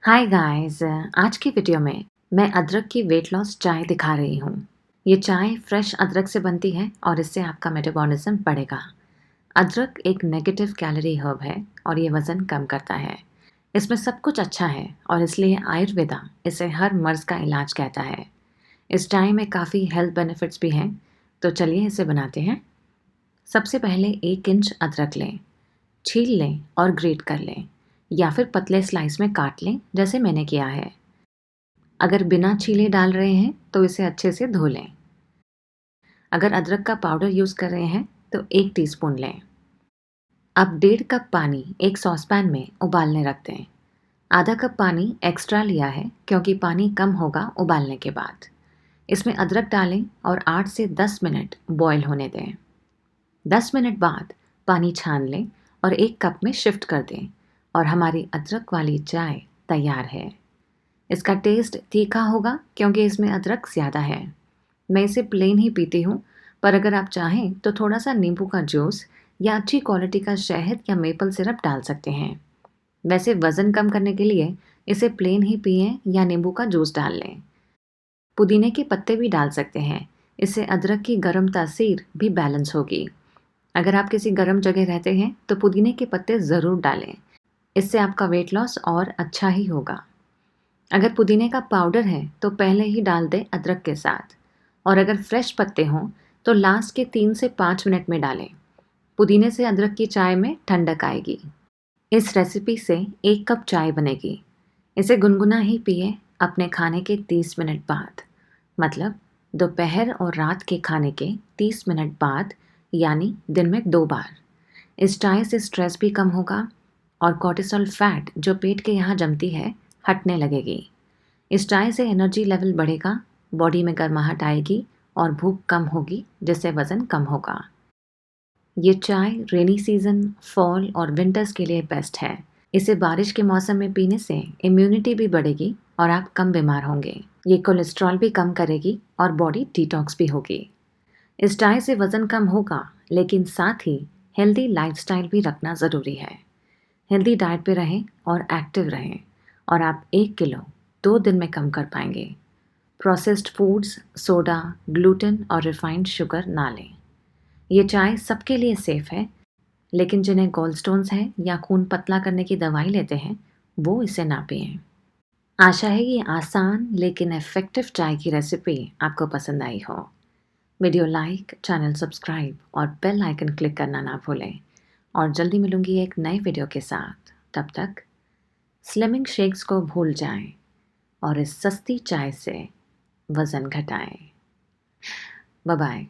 Hi guys, आज की video में मैं अदरक की वेट लॉस चाय दिखा रही हूँ। ये चाय फ्रेश अदरक से बनती है और इससे आपका मेटाबॉलिज्म बढ़ेगा। अदरक एक नेगेटिव कैलोरी हर्ब है और ये वज़न कम करता है। इसमें सब कुछ अच्छा है और इसलिए आयुर्वेदा इसे हर मर्ज का इलाज कहता है। इस चाय में काफ़ी हेल्थ बेनिफिट्स भी हैं, तो चलिए इसे बनाते हैं। सबसे पहले 1 इंच अदरक लें, छील लें और ग्रेट कर लें या फिर पतले स्लाइस में काट लें जैसे मैंने किया है। अगर बिना छीले डाल रहे हैं तो इसे अच्छे से धो लें। अगर अदरक का पाउडर यूज़ कर रहे हैं तो 1 टीस्पून लें। अब 1.5 कप पानी एक सॉसपैन में उबालने रख दें। आधा कप पानी एक्स्ट्रा लिया है क्योंकि पानी कम होगा उबालने के बाद। इसमें अदरक डालें और 8 से 10 मिनट बॉईल होने दें। 10 मिनट बाद पानी छान लें और 1 कप में शिफ्ट कर दें और हमारी अदरक वाली चाय तैयार है। इसका टेस्ट तीखा होगा क्योंकि इसमें अदरक ज़्यादा है। मैं इसे प्लेन ही पीती हूँ, पर अगर आप चाहें तो थोड़ा सा नींबू का जूस या अच्छी क्वालिटी का शहद या मेपल सिरप डाल सकते हैं। वैसे वज़न कम करने के लिए इसे प्लेन ही पिएं या नींबू का जूस डाल लें। पुदीने के पत्ते भी डाल सकते हैं, इससे अदरक की गर्म तासीर भी बैलेंस होगी। अगर आप किसी गर्म जगह रहते हैं तो पुदीने के पत्ते ज़रूर डालें, इससे आपका वेट लॉस और अच्छा ही होगा। अगर पुदीने का पाउडर है तो पहले ही डाल दें अदरक के साथ, और अगर फ्रेश पत्ते हों तो लास्ट के 3 से 5 मिनट में डालें। पुदीने से अदरक की चाय में ठंडक आएगी। इस रेसिपी से 1 कप चाय बनेगी। इसे गुनगुना ही पिए अपने खाने के 30 मिनट बाद, मतलब दोपहर और रात के खाने के 30 मिनट बाद, यानी दिन में 2 बार। इस चाय से स्ट्रेस भी कम होगा और कॉर्टिसोल फैट जो पेट के यहाँ जमती है हटने लगेगी। इस चाय से एनर्जी लेवल बढ़ेगा, बॉडी में गर्माहट आएगी और भूख कम होगी, जिससे वज़न कम होगा। ये चाय रेनी सीजन, फॉल और विंटर्स के लिए बेस्ट है। इसे बारिश के मौसम में पीने से इम्यूनिटी भी बढ़ेगी और आप कम बीमार होंगे। ये कोलेस्ट्रॉल भी कम करेगी और बॉडी डिटॉक्स भी होगी। इस चाय से वज़न कम होगा, लेकिन साथ ही हेल्दी लाइफस्टाइल भी रखना ज़रूरी है। हेल्दी डाइट पे रहें और एक्टिव रहें और आप 1 किलो 2 दिन में कम कर पाएंगे। प्रोसेस्ड फूड्स, सोडा, ग्लूटेन और रिफाइंड शुगर ना लें। ये चाय सबके लिए सेफ है, लेकिन जिन्हें गॉलस्टोन्स हैं या खून पतला करने की दवाई लेते हैं, वो इसे ना पिएं। आशा है ये आसान लेकिन इफ़ेक्टिव चाय की रेसिपी आपको पसंद आई हो। वीडियो लाइक, चैनल सब्सक्राइब और बेल आइकन क्लिक करना ना भूलें। और जल्दी मिलूंगी एक नए वीडियो के साथ। तब तक स्लिमिंग शेक्स को भूल जाएं और इस सस्ती चाय से वज़न घटाएं। Bye bye.